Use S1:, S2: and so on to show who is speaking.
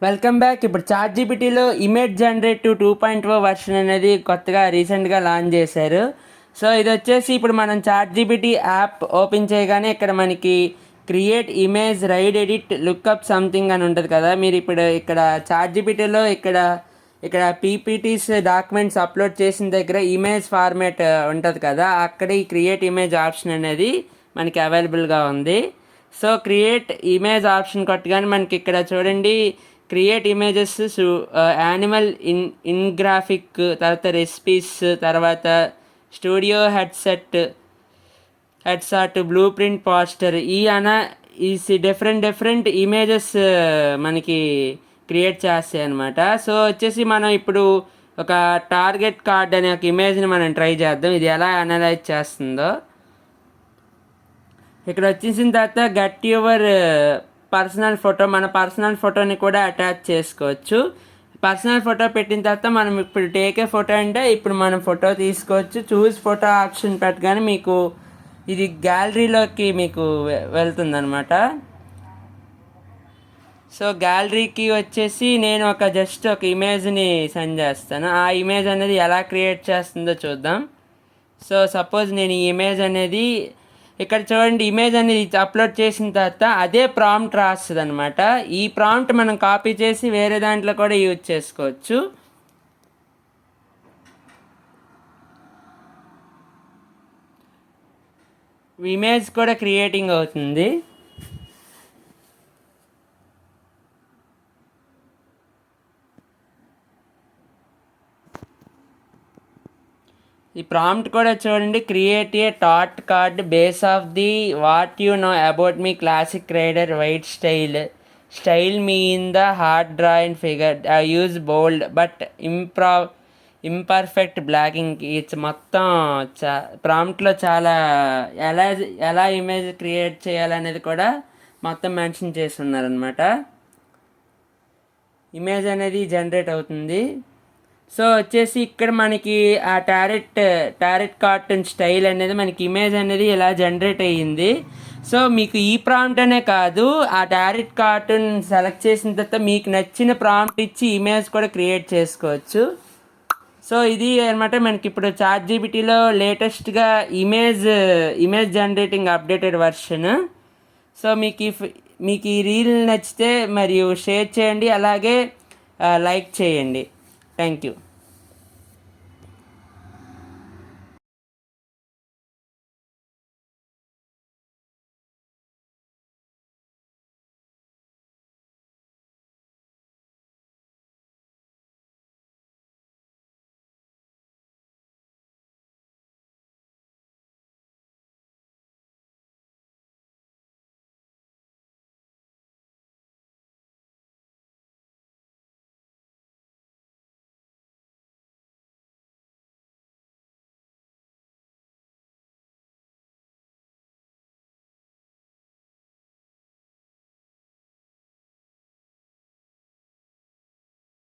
S1: Welcome back. ఇప్పుడు chat జీపీటీలో image generative 2.0 version అనేది కొత్తగా రీసెంట్గా లాంచ్ చేశారు. సో ఇది వచ్చేసి ఇప్పుడు మనం చాట్ జీపీటీ యాప్ ఓపెన్ చేయగానే ఇక్కడ మనకి create image, write, edit, look up something అని ఉంటుంది కదా. మీరు ఇప్పుడు ఇక్కడ చాట్ జీపీటీలో ఇక్కడ పీపీటీస్ డాక్యుమెంట్స్ అప్లోడ్ చేసిన దగ్గర ఇమేజ్ ఫార్మేట్ ఉంటుంది కదా, అక్కడ ఈ క్రియేట్ ఇమేజ్ ఆప్షన్ అనేది మనకి అవైలబుల్గా ఉంది. సో క్రియేట్ ఇమేజ్ ఆప్షన్ కొట్టగానే మనకి ఇక్కడ చూడండి, క్రియేట్ ఇమేజెస్, యానిమల్ ఇన్గ్రాఫిక్, తర్వాత రెసిపీస్, తర్వాత స్టూడియో హెడ్సాట్, బ్లూ ప్రింట్, పోస్టర్, ఈ డిఫరెంట్ ఇమేజెస్ మనకి క్రియేట్ చేస్తాయి అనమాట. సో వచ్చేసి మనం ఇప్పుడు ఒక టార్గెట్ కార్డ్ అనే ఒక ఇమేజ్ని మనం ట్రై చేద్దాం, ఇది ఎలా అనలైజ్ చేస్తుందో. ఇక్కడ వచ్చేసిన తర్వాత గెట్ యువర్ పర్సనల్ ఫోటో, మన పర్సనల్ ఫోటోని కూడా అటాచ్ చేసుకోవచ్చు. పర్సనల్ ఫోటో పెట్టిన తర్వాత మనం ఇప్పుడు టేక్ ఏ ఫోటో అంటే ఇప్పుడు మనం ఫోటో తీసుకోవచ్చు. చూస్ ఫోటో ఆప్షన్ పెట్టగానే మీకు ఇది గ్యాలరీలోకి మీకు వెళ్తుందనమాట. సో గ్యాలరీకి వచ్చేసి నేను జస్ట్ ఒక ఇమేజ్ని సెండ్ చేస్తాను. ఆ ఇమేజ్ అనేది ఎలా క్రియేట్ చేస్తుందో చూద్దాం. సో సపోజ్ నేను ఈ ఇమేజ్ అనేది ఇక్కడ చూడండి, ఇమేజ్ అనేది అప్లోడ్ చేసిన తర్వాత అదే ప్రాంప్ట్ రాస్తుంది అనమాట. ఈ ప్రాంప్ట్ మనం కాపీ చేసి వేరే దాంట్లో కూడా యూజ్ చేసుకోవచ్చు. ఇమేజ్ కూడా క్రియేటింగ్ అవుతుంది. ఈ ప్రాంప్ట్ కూడా చూడండి, క్రియేట్ ఏ టాట్ card based of the what you know about me, classic Rider, Waite style me in the hand draw and figure, I use bold but imperfect blocking. It's మొత్తం ప్రాంప్ట్లో చాలా ఎలా image create చేయాలనేది కూడా మొత్తం mention చేసి ఉన్నారనమాట. ఇమేజ్ అనేది జనరేట్ అవుతుంది. సో వచ్చేసి ఇక్కడ మనకి ఆ టారెట్ కార్టూన్ స్టైల్ అనేది మనకి ఇమేజ్ అనేది ఇలా జనరేట్ అయ్యింది. సో మీకు ఈ ప్రాంప్ట్ అనే కాదు, ఆ టారెట్ కార్టూన్ సెలెక్ట్ చేసిన తర్వాత మీకు నచ్చిన ప్రాంప్ట్ ఇచ్చి ఇమేజ్ కూడా క్రియేట్ చేసుకోవచ్చు. సో ఇది అనమాట మనకి ఇప్పుడు చాట్ జీపీటీలో లేటెస్ట్గా image generating updated version. So మీకు ఈ రీల్ నచ్చితే మరియు షేర్ చేయండి, అలాగే లైక్ చేయండి. Thank you.